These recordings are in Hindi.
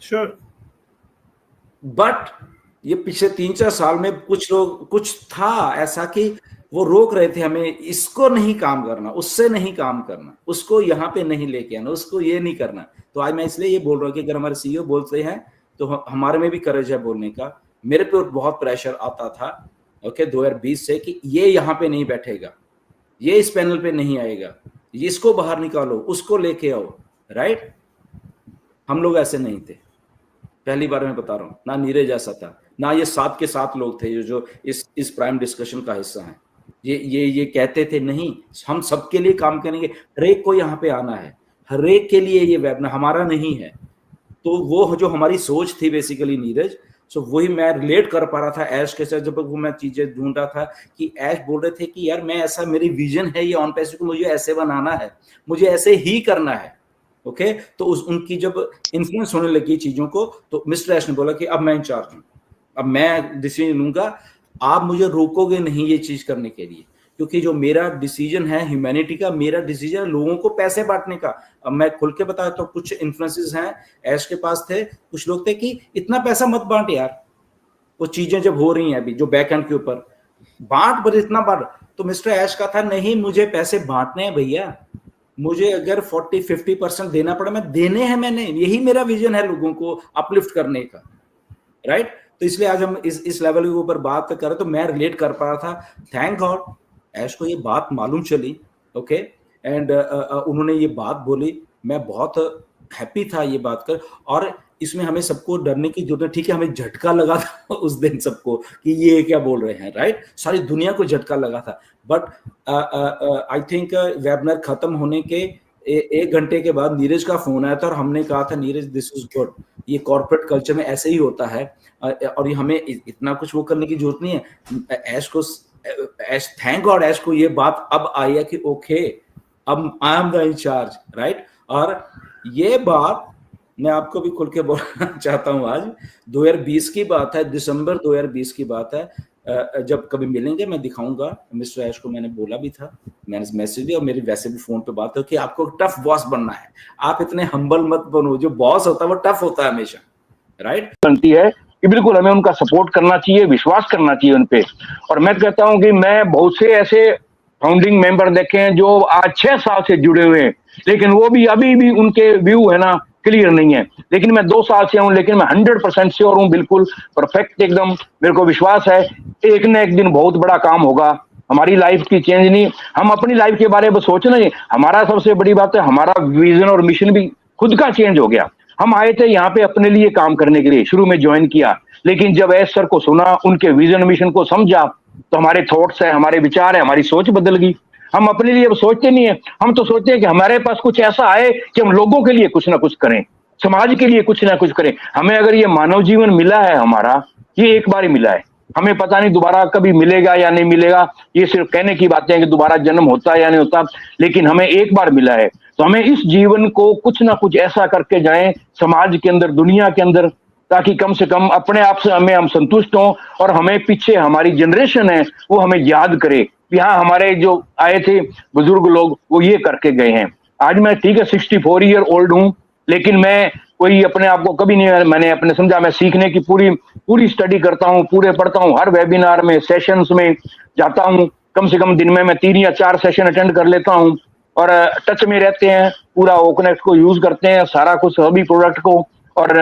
श्योर। बट ये पिछले 3-4 साल में कुछ लोग, कुछ था ऐसा कि वो रोक रहे थे हमें, इसको नहीं काम करना, उससे नहीं काम करना, उसको यहाँ पे नहीं लेके आना, उसको ये नहीं करना। तो आज मैं इसलिए ये बोल रहा हूँ कि अगर हमारे सीईओ बोलते हैं तो हमारे में भी करेज है बोलने का। मेरे पे बहुत प्रेशर आता था ओके 2020 से कि ये यहाँ पे नहीं बैठेगा, ये इस पैनल पे नहीं आएगा, इसको बाहर निकालो, उसको लेके आओ, राइट। हम लोग ऐसे नहीं थे, पहली बार मैं बता रहा हूँ, ना नीरज ऐसा था, ना ये 7 के 7 लोग थे जो इस प्राइम डिस्कशन का हिस्सा हैं। ये कहते थे नहीं, हम सबके लिए काम करेंगे, हर एक को यहाँ पे आना है, हर एक के लिए ये वेबिनार हमारा नहीं है। तो वो जो हमारी सोच थी बेसिकली नीरज, सो वही मैं रिलेट कर पा रहा था ऐश के साथ। जब वो मैं चीजें ढूंढ रहा था कि ऐश बोल रहे थे कि यार मैं ऐसा, मेरी विजन है ये ऑन पैसिव को मुझे ऐसे बनाना है, मुझे ऐसे ही करना है ओके। तो उनकी जब इन्फ्लुएंस होने लगी चीजों को, तो मिस्टर ऐश ने बोला कि अब मैं इंचार्ज हूँ, अब मैं डिसीजन लूंगा, आप मुझे रोकोगे नहीं ये चीज करने के लिए, क्योंकि जो मेरा डिसीजन है ह्यूमैनिटी का, मेरा डिसीजन है लोगों को पैसे बांटने का। अब मैं खुल के बताया तो कुछ इन्फ्लुएंसेस हैं ऐश के पास थे, कुछ लोग थे कि इतना पैसा मत बांट यार, वो चीजें जब हो रही हैं अभी जो बैक एंड के ऊपर, बांट पर इतना बांट। तो मिस्टर ऐश का था नहीं, मुझे पैसे बांटने हैं भैया, मुझे अगर 40-50% देना पड़े मैं देने हैं, मैंने, यही मेरा विजन है लोगों को अपलिफ्ट करने का, राइट। तो इसलिए आज हम इस लेवल के ऊपर बात कर रहे, तो मैं रिलेट कर पा रहा था। थैंक गॉड ऐश को ये बात मालूम चली ओके, एंड उन्होंने ये बात बोली, मैं बहुत हैप्पी था ये बात कर। और इसमें हमें सबको डरने की जरूरत, ठीक है, हमें झटका लगा था उस दिन सबको कि ये क्या बोल रहे हैं, राइट, सारी दुनिया को झटका लगा था। बट आई थिंक वेबिनार खत्म होने के 1 घंटे के बाद नीरज का फोन आया था और हमने कहा था नीरज दिस इज गुड, ये कॉर्पोरेट कल्चर में ऐसे ही होता है और ये हमें इतना कुछ वो करने की जरूरत नहीं है। ऐश को, थैंक गॉड ऐश को ये बात अब आई है कि ओके अब I am the incharge, right. और ये बात मैं आपको भी खुल के बोलना चाहता हूँ, आज 2020 की बात है, दिसंबर 2020 की बात है। जब कभी मिलेंगे मैं दिखाऊंगा, मिस्टर ऐश को मैंने बोला भी था, मैंने मैसेज दिया और मेरी वैसे भी फोन पे बात है कि आपको टफ बॉस बनना है, आप इतने हम्बल मत बनो, जो बॉस होता है वो टफ होता है हमेशा, राइट। बनती है कि बिल्कुल हमें उनका सपोर्ट करना चाहिए, विश्वास करना चाहिए उनपे। और मैं कहता हूं कि मैं बहुत से ऐसे फाउंडिंग मेंबर देखे हैं जो आज 6 साल से जुड़े हुए हैं, लेकिन वो भी अभी भी उनके व्यू है ना क्लियर नहीं है। लेकिन मैं 2 साल से हूं, लेकिन मैं 100% श्योर हूं, बिल्कुल परफेक्ट एकदम मेरे को विश्वास है एक न एक दिन बहुत बड़ा काम होगा हमारी लाइफ की। चेंज नहीं, हम अपनी लाइफ के बारे में सोचना ही, हमारा सबसे बड़ी बात है हमारा विजन और मिशन भी खुद का चेंज हो गया। हम आए थे यहाँ पे अपने लिए काम करने के लिए, शुरू में ज्वाइन किया, लेकिन जब एस सर को सुना, उनके विजन मिशन को समझा, तो हमारे थॉट्स है, हमारे विचार है, हमारी सोच बदल गई। हम अपने लिए अब सोचते नहीं है, हम तो सोचते हैं कि हमारे पास कुछ ऐसा आए कि हम लोगों के लिए कुछ ना कुछ करें, समाज के लिए कुछ ना कुछ करें। हमें अगर ये मानव जीवन मिला है हमारा, ये एक बार ही मिला है, हमें पता नहीं दोबारा कभी मिलेगा या नहीं मिलेगा। ये सिर्फ कहने की बातें हैं कि दोबारा जन्म होता है या नहीं होता, लेकिन हमें एक बार मिला है। तो हमें इस जीवन को कुछ ना कुछ ऐसा करके जाएं समाज के अंदर, दुनिया के अंदर, ताकि कम से कम अपने आप से हमें हम संतुष्ट हों और हमें पीछे हमारी जनरेशन है वो हमें याद करे कि हाँ हमारे जो आए थे बुजुर्ग लोग वो ये करके गए हैं। आज मैं ठीक है 64 ईयर ओल्ड हूं, लेकिन मैं कोई अपने आप को कभी नहीं, मैंने अपने समझा मैं सीखने की पूरी स्टडी करता हूँ, पूरे पढ़ता हूँ, हर वेबिनार में सेशंस में जाता हूँ, कम से कम दिन में मैं 3 या 4 सेशन अटेंड कर लेता हूँ और टच में रहते हैं, पूरा ओकनेक्ट को यूज करते हैं, सारा कुछ सभी प्रोडक्ट को, और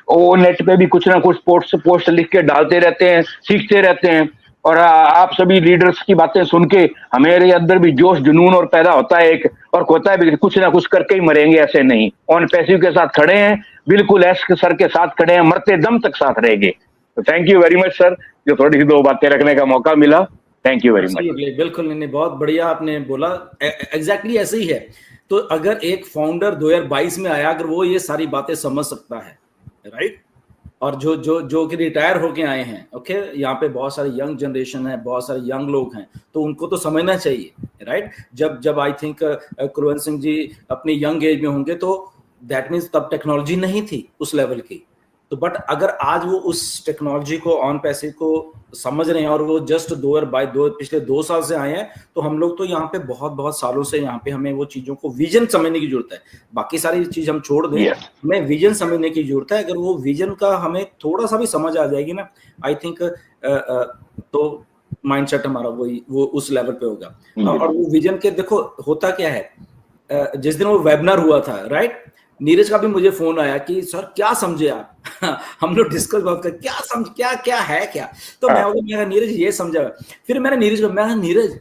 वो नेट पे भी कुछ ना कुछ पोस्ट लिख के डालते रहते हैं, सीखते रहते हैं। और आप सभी लीडर्स की बातें सुन के हमारे अंदर भी जोश जुनून और पैदा होता है एक, और होता है भी कुछ ना कुछ करके ही मरेंगे, ऐसे नहीं। ऑन पैसिव के साथ खड़े हैं, बिल्कुल एस सर के साथ खड़े हैं, मरते दम तक साथ रहेंगे। तो thank you very much sir, जो थोड़ी सी 2 बातें रखने का मौका मिला। Thank you very much. बिल्कुल नहीं, बहुत बढ़िया आपने बोला, एग्जैक्टली ऐसे ही है। तो अगर एक फाउंडर 2022 में आया, अगर वो ये सारी बातें समझ सकता है, राइट, और जो कि रिटायर होके आए हैं, ओके, यहाँ पे बहुत सारे यंग जनरेशन है, बहुत सारे यंग लोग हैं, तो उनको तो समझना चाहिए, राइट। जब आई थिंक कुलवंत सिंह जी अपनी यंग एज में होंगे, तो दैट मीन्स तब टेक्नोलॉजी नहीं थी उस लेवल की, तो बट अगर आज वो उस टेक्नोलॉजी को ऑन पैसिव को समझ रहे हैं और वो जस्ट पिछले 2 साल से आए हैं, तो हम लोग तो यहाँ पे बहुत बहुत सालों से यहाँ पे हमें वो चीजों को विजन समझने की जरूरत है। बाकी सारी चीज हम छोड़ दें, हमें विजन समझने की जरूरत है। अगर वो विजन का हमें थोड़ा सा भी समझ आ जाएगी ना, आई थिंक तो माइंडसेट हमारा वो उस लेवल पे होगा। और वो विजन के देखो होता क्या है, जिस दिन वो वेबिनार हुआ था, राइट, नीरज का भी मुझे फोन आया कि सर क्या समझे आप हम लोग डिस्कस बात कर क्या है क्या, तो मैं नीरज ये समझा। फिर मैंने नीरज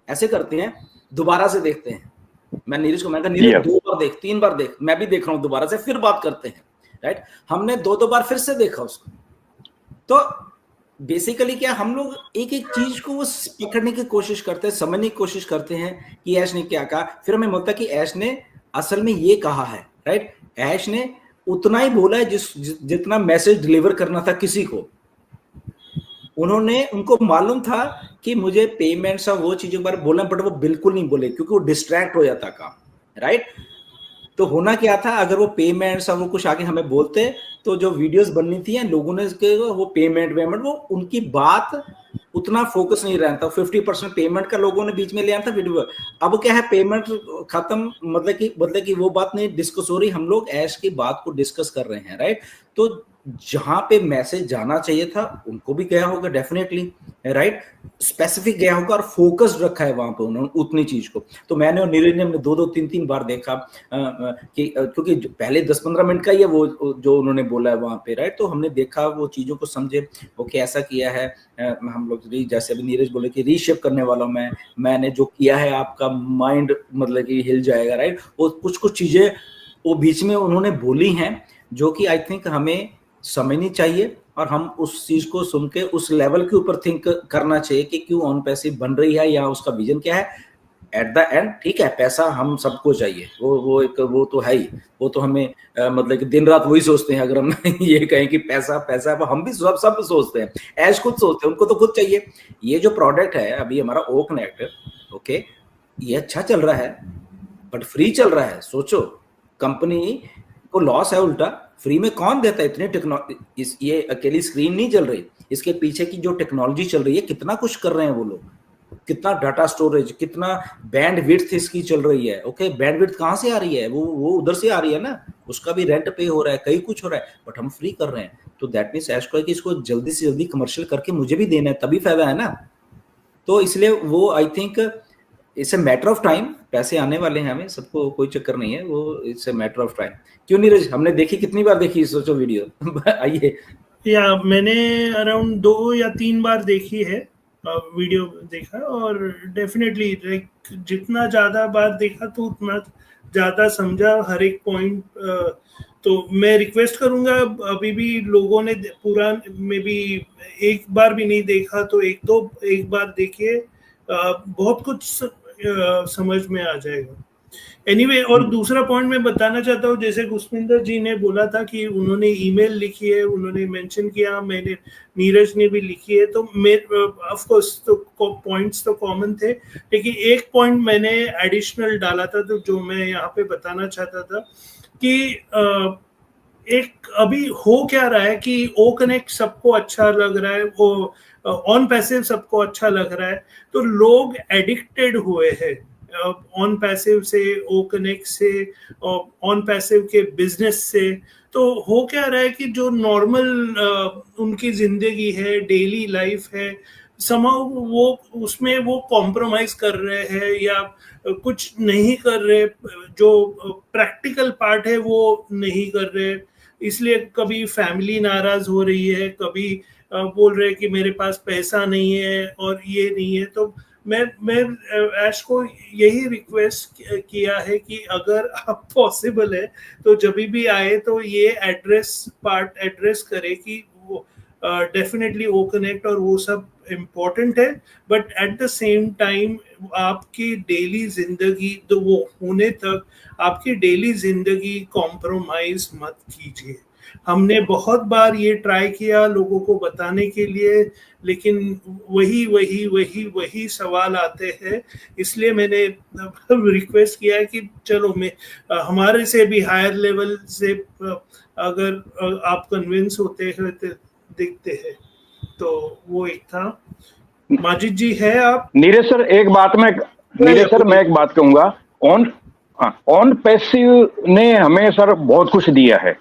ऐसे करते हैं, दोबारा से देखते हैं। मैं नीरज को नीरज 2 बार देख, 3 बार देख, मैं भी देख रहा हूँ दोबारा से, फिर बात करते हैं, राइट। हमने 2 बार फिर से देखा उसको। तो बेसिकली क्या, हम लोग एक एक चीज को पकड़ने की कोशिश करते हैं, समझने की कोशिश करते हैं कि ऐश ने क्या कहा। फिर हमें बोलता है कि ऐश ने असल में ये कहा है, राइट। ऐश ने उतना ही बोला है जितना मैसेज डिलीवर करना था किसी को। उनको मालूम था कि मुझे पेमेंट्स और वो चीजों के बारे में बोलना, बट वो बिल्कुल नहीं बोले क्योंकि वो डिस्ट्रैक्ट हो जाता काम, राइट। तो होना क्या था, अगर वो पेमेंट्स और वो कुछ आगे हमें बोलते तो जो वीडियोस बननी थी लोगों ने वो पेमेंट वो उनकी बात उतना फोकस नहीं रहता। 50% पेमेंट का लोगों ने बीच में ले आया था वीडियो। अब क्या है, पेमेंट खत्म, मतलब कि वो बात नहीं डिस्कस हो रही, हम लोग ऐश की बात को डिस्कस कर रहे हैं, राइट। तो जहां पे मैसेज जाना चाहिए था उनको भी गया होगा डेफिनेटली, राइट, स्पेसिफिक गया होगा और फोकस रखा है वहां पे उन्होंने उतनी चीज को। तो मैंने और नीरज ने हमने 2-2, 3-3 बार देखा कि क्योंकि पहले 10-15 मिनट का ही है वो जो उन्होंने बोला है वहां पे, राइट। तो हमने देखा, वो चीजों को समझे, ओके ऐसा किया है। हम लोग जैसे अभी नीरज बोले कि रीशेप करने वाला हूं मैंने जो किया है, आपका माइंड मतलब कि हिल जाएगा, राइट। वो कुछ चीजें वो बीच में उन्होंने बोली हैं जो कि आई थिंक हमें समझनी चाहिए और हम उस चीज को सुन के उस लेवल के ऊपर थिंक करना चाहिए कि क्यों ऑन पैसिव बन रही है या उसका विजन क्या है। एट द एंड ठीक है, पैसा हम सबको चाहिए, वो तो है ही, वो तो हमें मतलब कि दिन रात वही सोचते हैं। अगर हम ये कहें कि पैसा पैसा, हम भी सब सोचते हैं, ऐश खुद सोचते हैं, उनको तो खुद चाहिए। ये जो प्रोडक्ट है अभी हमारा ओ कनेक्ट, ओके, ये अच्छा चल रहा है बट फ्री चल रहा है। सोचो, कंपनी को लॉस है, उल्टा फ्री में कौन देता है इतने टेक्नोलॉजी। ये अकेली स्क्रीन नहीं चल रही, इसके पीछे की जो टेक्नोलॉजी चल रही है, कितना कुछ कर रहे हैं वो लोग, कितना डाटा स्टोरेज, कितना बैंड विड्थ इसकी चल रही है। ओके, बैंड विड्थ कहाँ से आ रही है, वो उधर से आ रही है ना, उसका भी रेंट पे हो रहा है, कई कुछ हो रहा है, बट हम फ्री कर रहे हैं। तो दैट मीन्स ऐश को है कि इसको जल्दी से जल्दी कमर्शियल करके मुझे भी देना है, तभी फायदा है ना। तो इसलिए वो I think it's a matter of time, पैसे आने वाले हैं, हमें सबको कोई चक्कर नहीं है, वो it's a matter of time. क्यों नीरज, हमने देखी कितनी बार देखी, सोचो वीडियो आइए। या मैंने अराउंड 2 या 3 बार देखी है, वीडियो देखा, और डेफिनेटली जितना ज़्यादा बार देखा तो उतना ज़्यादा समझा हर एक पॉइंट। तो मैं रिक्वेस्ट करूँगा, अभी भी लोगों ने पूरा में भी एक बार भी नहीं देखा तो एक बार देखिए, बहुत कुछ समझ में आ जाएगा। एनीवे, और दूसरा पॉइंट मैं बताना चाहता हूँ, जैसे गुस्पिंदर जी ने बोला था कि उन्होंने ईमेल लिखी है, उन्होंने मेंशन किया, मैंने नीरज ने भी लिखी है, तो ऑफ कोर्स तो पॉइंट्स तो कॉमन थे, लेकिन एक पॉइंट मैंने एडिशनल डाला था, तो जो मैं यहाँ पे बताना चाहता था कि एक अभी हो क्या रहा है कि ओ कनेक्ट सबको अच्छा लग रहा है, वो ऑन पैसिव सबको अच्छा लग रहा है, तो लोग एडिक्टेड हुए हैं ऑन पैसिव से, ओ कनेक्ट से, ऑन पैसिव के बिजनेस से। तो हो क्या रहा है कि जो नॉर्मल उनकी जिंदगी है, डेली लाइफ है, समाउ वो उसमें वो कॉम्प्रोमाइज कर रहे हैं या कुछ नहीं कर रहे, जो प्रैक्टिकल पार्ट है वो नहीं कर रहे, इसलिए कभी फैमिली नाराज हो रही है, कभी बोल रहे हैं कि मेरे पास पैसा नहीं है और ये नहीं है। तो मैं ऐश को यही रिक्वेस्ट किया है कि अगर आप पॉसिबल है तो जब भी आए तो ये एड्रेस करे कि वो डेफिनेटली ओ कनेक्ट और वो सब इम्पोर्टेंट है, but at the same time आपकी डेली जिंदगी, तो वो होने तक आपकी डेली जिंदगी कॉम्प्रोमाइज मत कीजिए। हमने बहुत बार ये ट्राई किया लोगों को बताने के लिए, लेकिन वही सवाल आते हैं, इसलिए मैंने रिक्वेस्ट किया है कि चलो मैं हमारे से भी हायर लेवल से अगर आप कन्विंस होते हैं दिखते हैं। तो वो एक था। माजिद जी है आप? नीरज सर एक बात कहूंगा। ऑन पैसिव ने हमें सर बहुत कुछ दिया है।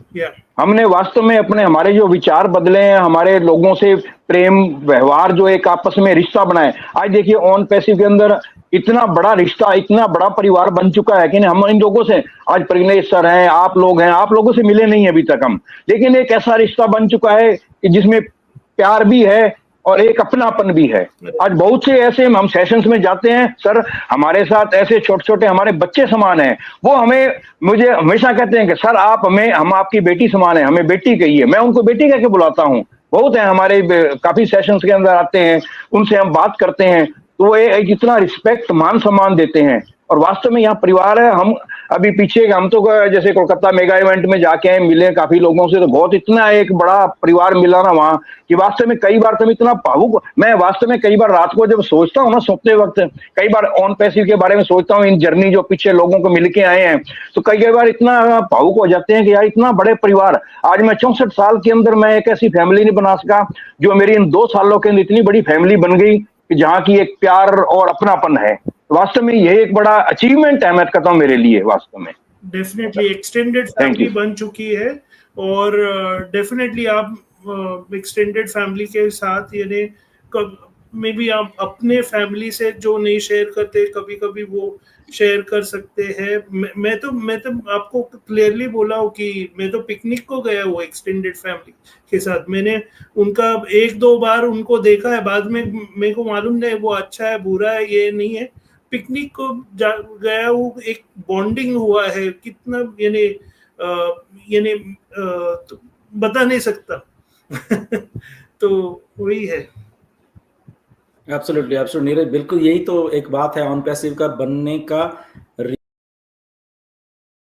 हमने वास्तव में हमारे जो विचार बदले हैं, हमारे लोगों से प्रेम व्यवहार जो एक आपस में रिश्ता बनाए। आज देखिए ऑन पैसिव के अंदर इतना बड़ा रिश्ता, इतना बड़ा परिवार बन चुका है कि हम इन लोगों से, आज प्रज्ञेश सर हैं, आप लोगों से मिले नहीं अभी तक हम, लेकिन एक ऐसा रिश्ता बन चुका है कि जिसमें प्यार भी है और एक अपनापन भी है। आज बहुत से ऐसे हम सेशंस में जाते हैं सर, हमारे साथ ऐसे छोटे छोटे हमारे बच्चे समान हैं, वो मुझे हमेशा कहते हैं कि सर हम आपकी बेटी समान है, हमें बेटी कहिए। मैं उनको बेटी कह के बुलाता हूँ। बहुत है हमारे, काफी सेशंस के अंदर आते हैं, उनसे हम बात करते हैं तो वो इतना रिस्पेक्ट, मान सम्मान देते हैं। और वास्तव में यहाँ परिवार है। हम अभी पीछे हम तो जैसे कोलकाता मेगा इवेंट में जाके आए, मिले काफी लोगों से, तो बहुत इतना एक बड़ा परिवार मिला ना वहाँ कि वास्तव में कई बार तो इतना भावुक, मैं वास्तव में कई बार रात को जब सोचता हूँ ना, सोते वक्त कई बार ऑन पैसिव के बारे में सोचता हूँ, इन जर्नी जो पीछे लोगों को मिलके आए हैं, तो कई बार इतना भावुक हो जाते हैं कि यार इतना बड़े परिवार। आज मैं 64 साल के अंदर मैं एक ऐसी फैमिली नहीं बना सका जो मेरी इन 2 सालों के अंदर इतनी बड़ी फैमिली बन गई कि जहाँ की एक प्यार और अपनापन है। वास्तव में ये एक बड़ा अचीवमेंट है, मैं कहता हूँ मेरे लिए। वास्तव में डेफिनेटली एक्सटेंडेड फैमिली बन चुकी है। और डेफिनेटली आप एक्सटेंडेड फैमिली के साथ, यानी मे बी आप अपने फैमिली से जो नहीं शेयर करते, कभी कभी वो शेयर कर सकते हैं। मैं तो आपको क्लियरली बोला हूँ कि मैं तो पिकनिक को गया हूँ एक्सटेंडेड फैमिली के साथ। मैंने उनका 1-2 बार उनको देखा है, बाद में मेरे को मालूम नहीं वो अच्छा है बुरा है, ये नहीं है। पिकनिक को गया हूँ, एक बॉन्डिंग हुआ है कितना, यानी तो बता नहीं सकता। तो वही है। एब्सोल्युटली नीरज, बिल्कुल यही तो एक बात है ऑन पैसिव का बनने का।